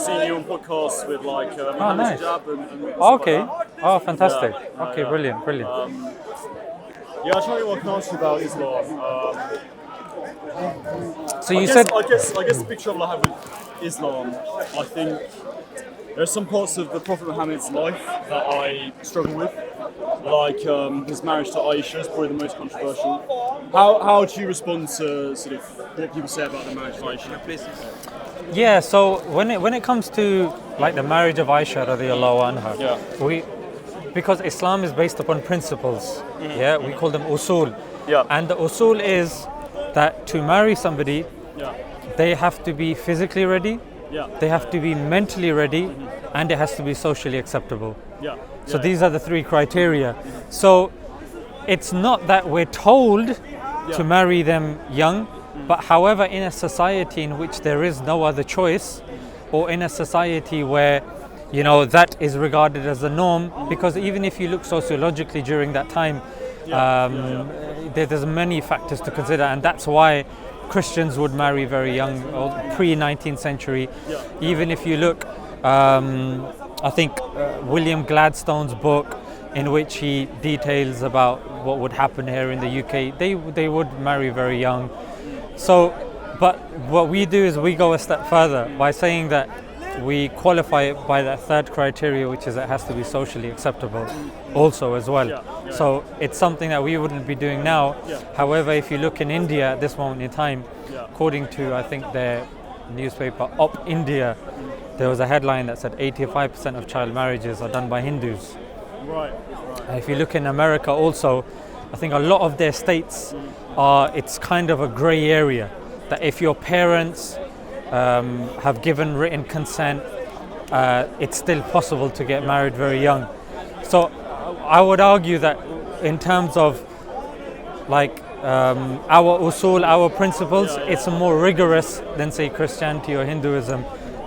seen you on podcasts with like Oh, nice. Jab and Okay. Like that. Oh, fantastic. Yeah. Okay, brilliant. Yeah, I'll tell you what I can ask you about Islam. So you said, I guess the big trouble I have with Islam, I think there are some parts of the Prophet Muhammad's life that I struggle with, like his marriage to Aisha is probably the most controversial. How do you respond to sort of what people say about the marriage to Aisha? yeah. So when it comes to like the marriage of Aisha radiallahu anha, because Islam is based upon principles, we call them usul. Yeah. And the usul is that to marry somebody, they have to be physically ready, they have to be mentally ready, and it has to be socially acceptable. So these are the three criteria. So it's not that we're told to marry them young, but however, in a society in which there is no other choice, or in a society where that is regarded as the norm, because even if you look sociologically during that time, there's many factors to consider, and that's why Christians would marry very young, or pre-19th century. Even if you look, I think William Gladstone's book, in which he details about what would happen here in the UK, they would marry very young. So, but what we do is we go a step further by saying that we qualify it by that third criteria, which is it has to be socially acceptable also as well. So it's something that we wouldn't be doing now. However, if you look in India at this moment in time, according to I think their newspaper Op India, there was a headline that said 85% of child marriages are done by Hindus. Right. If you look in America also, I think a lot of their states it's kind of a grey area, that if your parents have given written consent, it's still possible to get married very young. So I would argue that in terms of like our usul, our principles, it's more rigorous than say Christianity or Hinduism,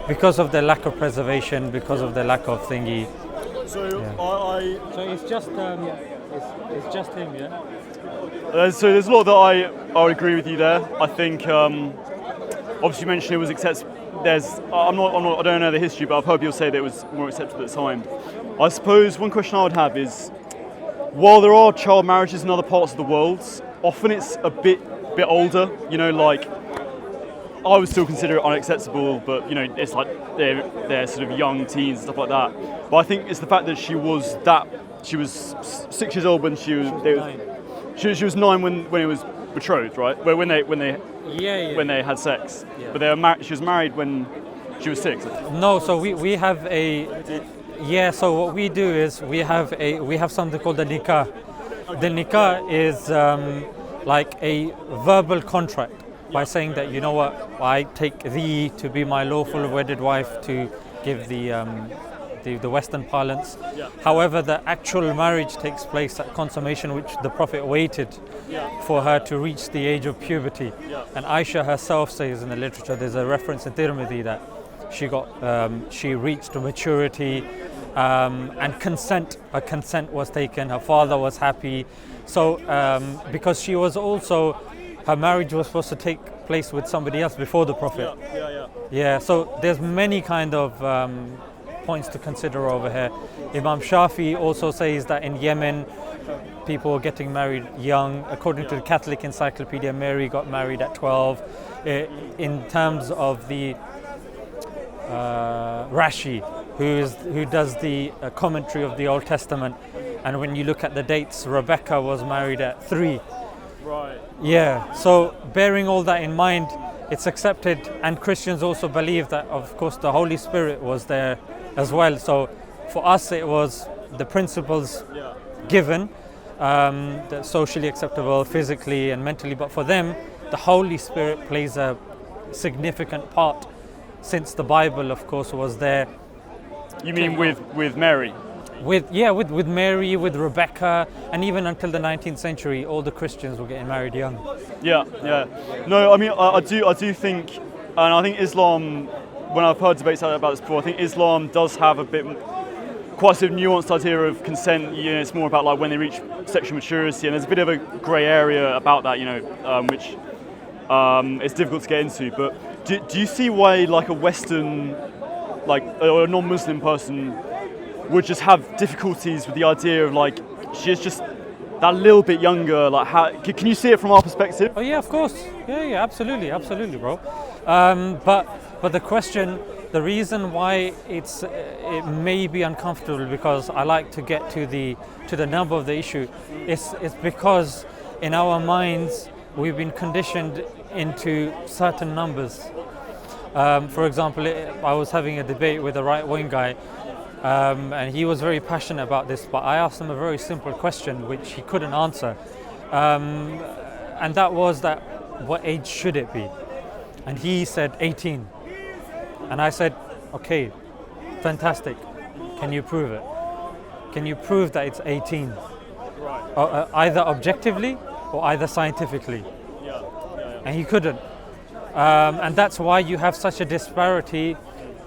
because of the lack of preservation, because of the lack of thingy. So So it's just it's just him, yeah. So there's a lot that I would agree with you there. I think obviously you mentioned it was accepted. I don't know the history, but I've heard people say that it was more acceptable at the time. I suppose one question I would have is, while there are child marriages in other parts of the world, often it's a bit older. Like I would still consider it unacceptable, but it's like they're sort of young teens and stuff like that. But I think it's the fact that she was 6 years old when she was 9 when it was betrothed, right? When they had sex. But she was married when she was 6. No, so we have so what we do is we have something called the nikah. The nikah is like a verbal contract, by saying that I take thee to be my lawful wedded wife, to give the Western parlance. However, the actual marriage takes place at consummation, which the Prophet waited for her to reach the age of puberty. And Aisha herself says in the literature, there's a reference in Tirmidhi that she reached maturity, and her consent was taken, her father was happy. So because she was also, her marriage was supposed to take place with somebody else before the Prophet. So there's many kind of points to consider over here. Imam Shafi also says that in Yemen, people are getting married young. According to the Catholic Encyclopedia, Mary got married at 12. In terms of the Rashi, who does the commentary of the Old Testament, and when you look at the dates, Rebecca was married at 3. Right. So bearing all that in mind, it's accepted, and Christians also believe that, of course, the Holy Spirit was there as well. So for us, it was the principles given, that socially acceptable, physically and mentally, but for them, the Holy Spirit plays a significant part, since the Bible, of course, was there. You mean with Mary? With Mary, with Rebecca, and even until the 19th century, all the Christians were getting married young. No, I mean, I do think, and I think Islam, when I've heard debates about this before, I think Islam does have quite a sort of nuanced idea of consent. It's more about like when they reach sexual maturity, and there's a bit of a grey area about that, which it's difficult to get into. But do you see why like a Western like a non-Muslim person would just have difficulties with the idea of like she's just that little bit younger. Like, how can you see it from our perspective? Oh yeah, of course. Yeah, absolutely, bro. But the question, the reason why it may be uncomfortable, because I like to get to the nub of the issue, is because in our minds we've been conditioned into certain numbers. For example, I was having a debate with a right-wing guy, and he was very passionate about this, but I asked him a very simple question which he couldn't answer, and that was that what age should it be? And he said 18. And I said, okay, fantastic. Can you prove it? Can you prove that it's 18? Right. Either objectively or either scientifically. And he couldn't. And that's why you have such a disparity.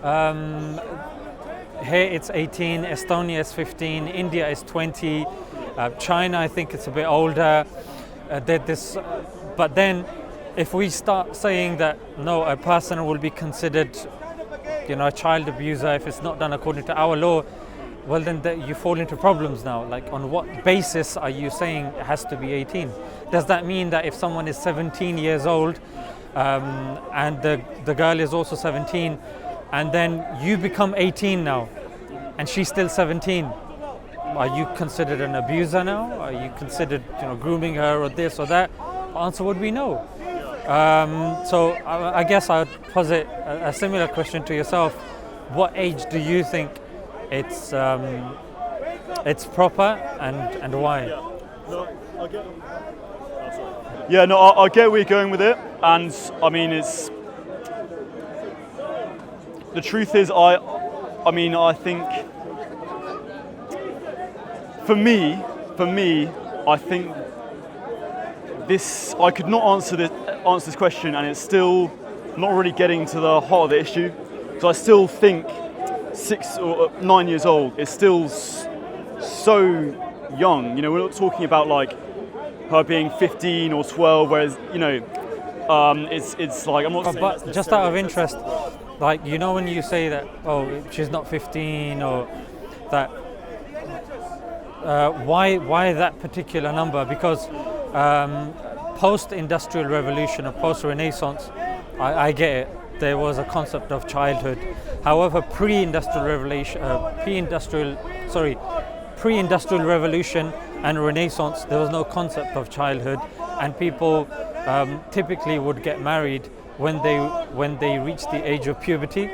Here it's 18, Estonia is 15, India is 20, China I think it's a bit older. But then if we start saying that no, a person will be considered a child abuser if it's not done according to our law, well then you fall into problems now. Like, on what basis are you saying it has to be 18? Does that mean that if someone is 17 years old and the girl is also 17, and then you become 18 now and she's still 17, are you considered an abuser now? Are you considered grooming her or this or that? The answer would be no. So I guess I would posit a similar question to yourself. What age do you think it's proper, and why? I get where you're going with it, and I mean it's the truth is I think for me I think I could not answer this question, and it's still not really getting to the heart of the issue. So I still think 6 or 9 years old is still so young. We're not talking about like her being 15 or 12, whereas it's like I'm not. But just out of interest, like when you say that she's not 15 or that, why that particular number? Because post-industrial revolution or post-Renaissance, I get it. There was a concept of childhood. However, pre-industrial revolution and Renaissance, there was no concept of childhood, and people typically would get married when they reached the age of puberty,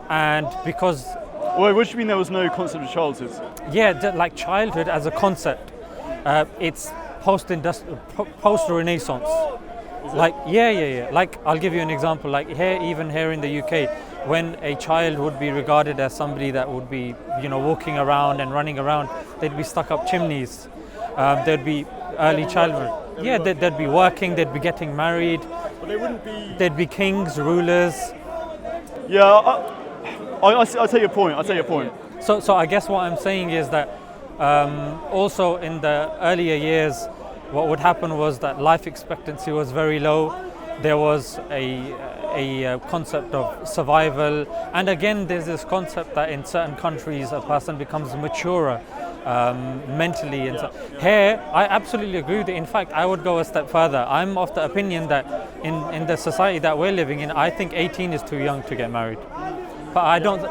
and because. Wait, what do you mean there was no concept of childhood? Yeah, like childhood as a concept, it's post-Renaissance. Like, yeah. Like, I'll give you an example. Like even here in the UK, when a child would be regarded as somebody that would be, walking around and running around, they'd be stuck up chimneys. There'd be early childhood. Yeah, they'd be working, they'd be getting married. But they wouldn't be. They'd be kings, rulers. Yeah, I take your point. I take your point. So I guess what I'm saying is that also in the earlier years, what would happen was that life expectancy was very low. There was a concept of survival, and again there's this concept that in certain countries a person becomes maturer mentally. And here I absolutely agree with it. In fact, I would go a step further. I'm of the opinion that in the society that we're living in, I think 18 is too young to get married. But I don't,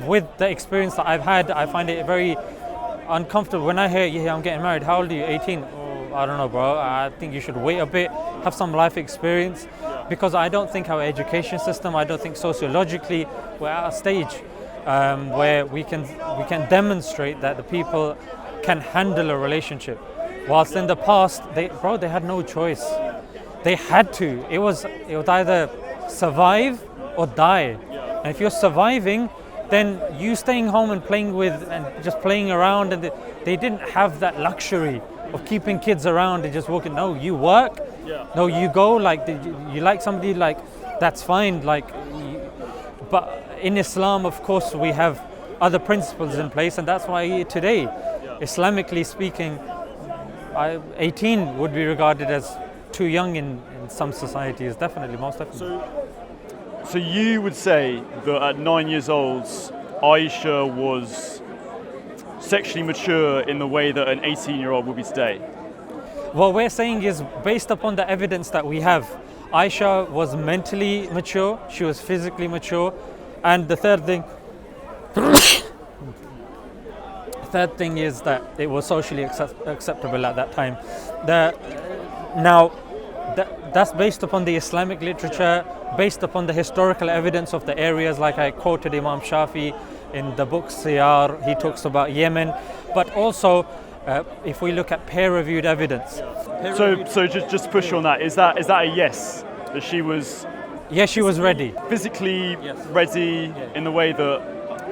with the experience that I've had, I find it very uncomfortable when I hear, yeah, I'm getting married. How old are you? 18? Oh, I don't know, bro. I think you should wait a bit, have some life experience, because I don't think our education system, I don't think sociologically we're at a stage where we can demonstrate that the people can handle a relationship. Whilst in the past, they had no choice. They had to. It was either survive or die. And if you're surviving, then you staying home and playing with and just playing around, and they didn't have that luxury of keeping kids around and just walking. No, you work. No, you go. Like, you like somebody, like, that's fine. Like, but in Islam, of course, we have other principles in place, and that's why today, Islamically speaking, 18 would be regarded as too young in some societies. Definitely, most definitely. So you would say that at 9 years old, Aisha was sexually mature in the way that an 18-year-old would be today? What we're saying is, based upon the evidence that we have, Aisha was mentally mature, she was physically mature, and the third thing is that it was socially acceptable at that time. That's based upon the Islamic literature, based upon the historical evidence of the areas, like I quoted Imam Shafi in the book Siyar, he talks about Yemen, but also if we look at peer-reviewed evidence. So just to push you on that, is that a yes, that she was? Yes, she was ready. Physically ready in the way that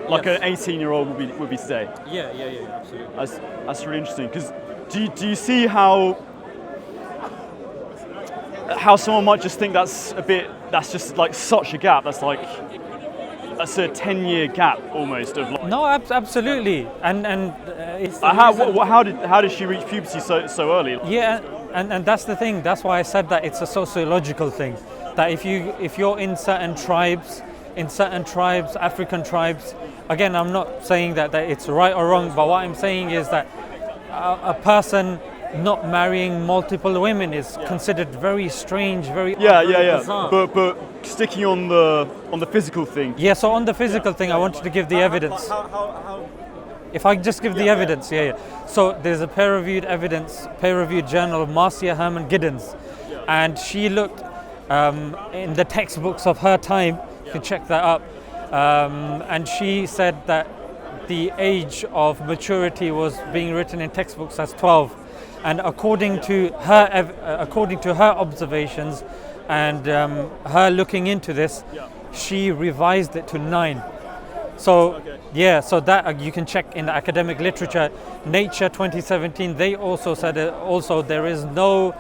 like an 18-year-old would be today? Yeah, absolutely. That's really interesting, because do you see how someone might just think that's just like such a gap, that's a 10-year gap almost of like. No, absolutely, and it's how did she reach puberty so early? Yeah, and that's the thing. That's why I said that it's a sociological thing. That if you're in certain tribes, African tribes, again, I'm not saying that it's right or wrong, but what I'm saying is that a person not marrying multiple women is considered very strange, very bizarre. But sticking on the physical thing. Yeah, so on the physical thing, I wanted to give the evidence. If I just give the evidence, So there's a peer-reviewed journal of Marcia Herman Giddens, and she looked in the textbooks of her time. You can check that up, and she said that the age of maturity was being written in textbooks as 12. And according to her observations and her looking into this, she revised it to 9. So so that you can check in the academic literature. Nature 2017, they also said there's no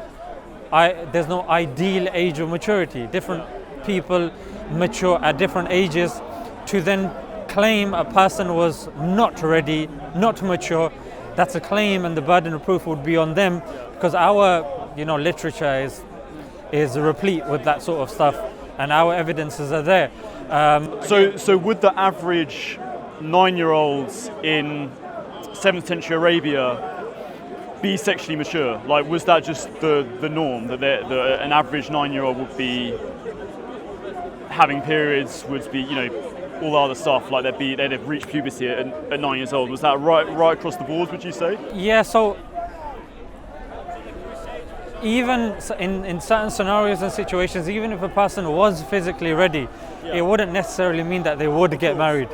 ideal age of maturity. Different people mature at different ages. To then claim a person was not ready, not mature, that's a claim, and the burden of proof would be on them, because our literature is replete with that sort of stuff, and our evidences are there. So would the average 9-year-olds in 7th century Arabia be sexually mature? Like, was that just the norm, that an average 9-year-old would be having periods, would be all the other stuff, like they'd have reached puberty at 9 years old? Was that right across the board, would you say? Yeah, so even in certain scenarios and situations, even if a person was physically ready, it wouldn't necessarily mean that they would get married.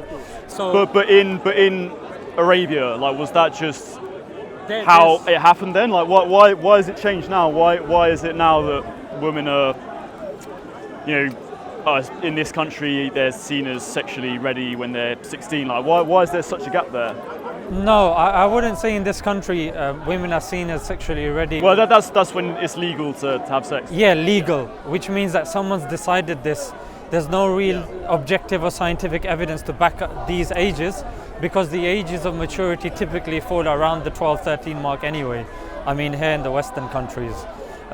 So, but in Arabia, like, was that just how it happened then? Like, why has it changed now? Why is it now that women are, in this country, they're seen as sexually ready when they're 16? Like, why is there such a gap there? No, I wouldn't say in this country women are seen as sexually ready. Well, that's when it's legal to have sex. Yeah, legal, which means that someone's decided this. There's no real objective or scientific evidence to back up these ages, because the ages of maturity typically fall around the 12, 13 mark anyway. I mean, here in the Western countries.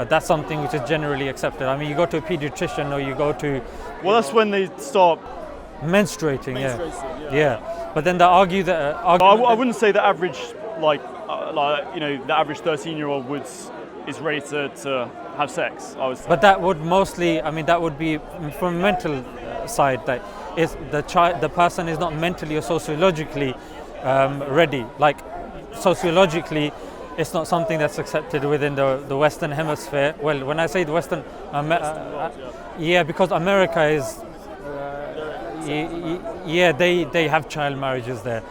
That's something which is generally accepted. I mean, you go to a pediatrician or you go to... Well, that's when they start... Menstruating, yeah. But then they argue that... I wouldn't say the average, the average 13-year-old is ready to have sex. But that would mostly, that would be from a mental side. That is, the person is not mentally or sociologically ready. Like, sociologically, it's not something that's accepted within the Western Hemisphere. Well, when I say the Western, because America is, they have child marriages there.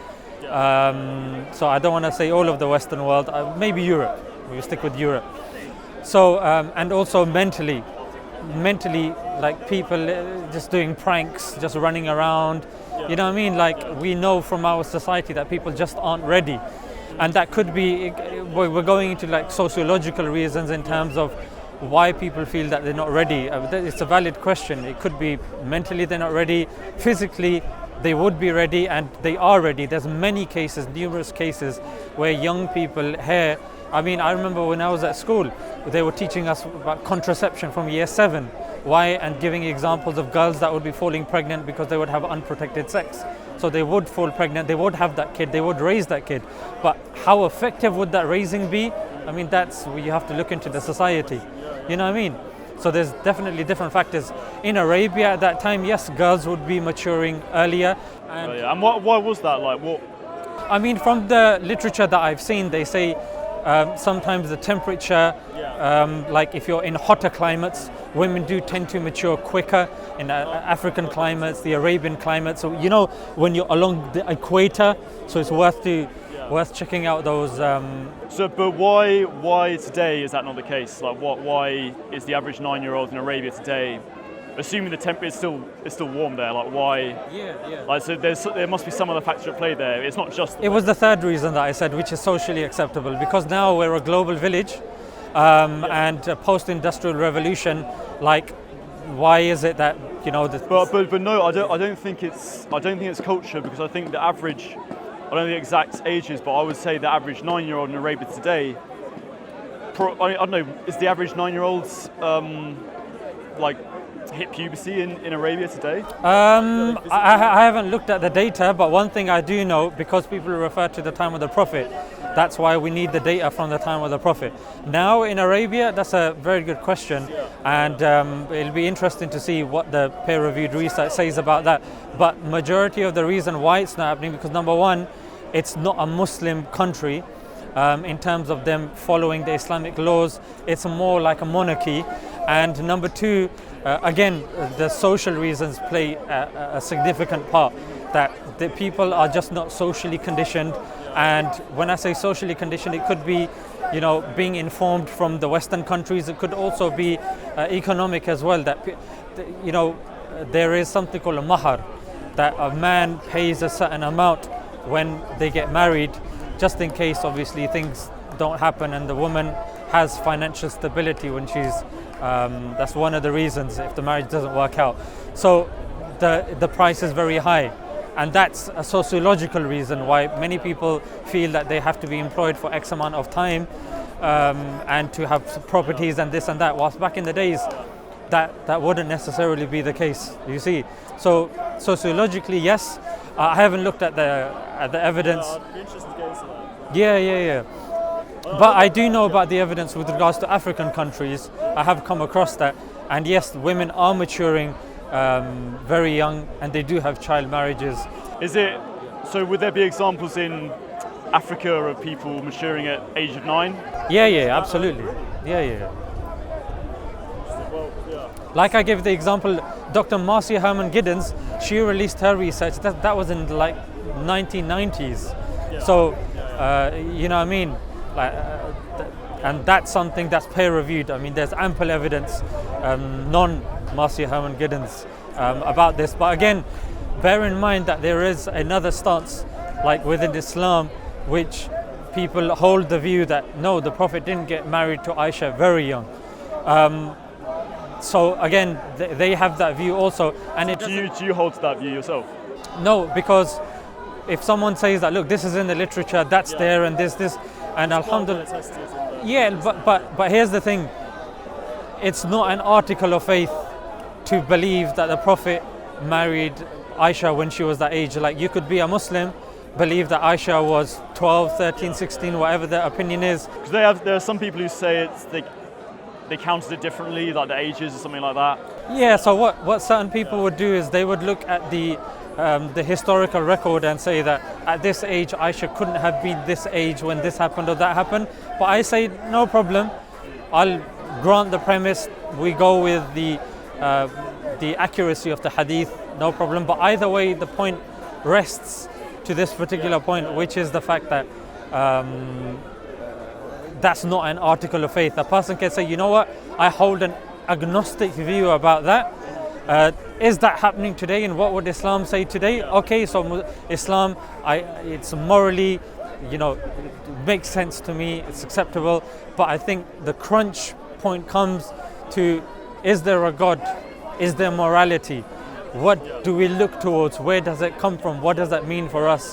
So I don't want to say all of the Western world. Maybe Europe. We stick with Europe. So and also mentally, like people just doing pranks, just running around. You know what I mean? Like, we know from our society that people just aren't ready. And that could be, we're going into like sociological reasons in terms of why people feel that they're not ready. It's a valid question. It could be mentally they're not ready, physically they would be ready, and they are ready. There's many cases, numerous cases, where young people here, I remember when I was at school, they were teaching us about contraception from year 7, Why? And giving examples of girls that would be falling pregnant because they would have unprotected sex. So they would fall pregnant, they would have that kid, they would raise that kid. But how effective would that raising be? I mean, that's where you have to look into the society. You know what I mean? So there's definitely different factors. In Arabia at that time, yes, girls would be maturing earlier. And why was that? Like, what? I mean, from the literature that I've seen, they say sometimes the temperature, like if you're in hotter climates, women do tend to mature quicker in African climates, the Arabian climates. So, you know, when you're along the equator, so it's worth checking out those. But why today is that not the case? Like, why is the average 9-year-old in Arabia today, assuming the temp is still warm there? Like, why? Yeah. Like, so there must be some other factor at play there. It's not just. It was the third reason that I said, which is socially acceptable, because now we're a global village, and post-industrial revolution. Like, why is it that, you know? But no, I don't think it's culture, because I think the average. I don't know the exact ages, but I would say the average 9-year-old in Arabia today, I don't know, is the average 9-year-olds like hit puberty in Arabia today? I haven't looked at the data, but one thing I do know, because people refer to the time of the Prophet, that's why we need the data from the time of the Prophet. Now in Arabia, that's a very good question, and it'll be interesting to see what the peer-reviewed research says about that. But majority of the reason why it's not happening, because number one, it's not a Muslim country in terms of them following the Islamic laws. It's more like a monarchy. And number two, again, the social reasons play a significant part, that the people are just not socially conditioned. And when I say socially conditioned, it could be, you know, being informed from the Western countries. It could also be economic as well, that, you know, there is something called a mahar, that a man pays a certain amount when they get married, just in case obviously things don't happen, and the woman has financial stability when she's that's one of the reasons if the marriage doesn't work out. So the price is very high, and that's a sociological reason why many people feel that they have to be employed for X amount of time and to have properties and this and that, whilst back in the days that wouldn't necessarily be the case, you see. So sociologically, yes. I haven't looked at the evidence. I'd be interested to go into that. Yeah. But I do know about the evidence with regards to African countries. I have come across that, and yes, women are maturing very young, and they do have child marriages. So would there be examples in Africa of people maturing at age of 9? Yeah, absolutely. Yeah. Like I gave the example, Dr. Marcia Herman Giddens, she released her research, that was in like 1990s. So, you know what I mean? Like, and that's something that's peer reviewed. I mean, there's ample evidence, non-Marcia Herman Giddens, about this. But again, bear in mind that there is another stance, like within Islam, which people hold the view that no, the Prophet didn't get married to Aisha very young. So again, they have that view also. And do you hold to that view yourself? No, because if someone says that, look, this is in the literature, that's there, and this, and alhamdulillah. Yeah, but here's the thing. It's not an article of faith to believe that the Prophet married Aisha when she was that age. Like, you could be a Muslim, believe that Aisha was 12, 13, 16, whatever their opinion is. Because there are some people who say they counted it differently, like the ages or something like that. Yeah, so what certain people would do is they would look at the historical record and say that at this age Aisha couldn't have been this age when this happened or that happened. But I say no problem. I'll grant the premise. We go with the accuracy of the hadith, no problem. But either way, the point rests to this particular point, which is the fact that that's not an article of faith. A person can say, you know what, I hold an agnostic view about that. Is that happening today, and what would Islam say today? Okay, so Islam, it's morally, you know, it makes sense to me, it's acceptable. But I think the crunch point comes to, is there a God? Is there morality? What do we look towards? Where does it come from? What does that mean for us?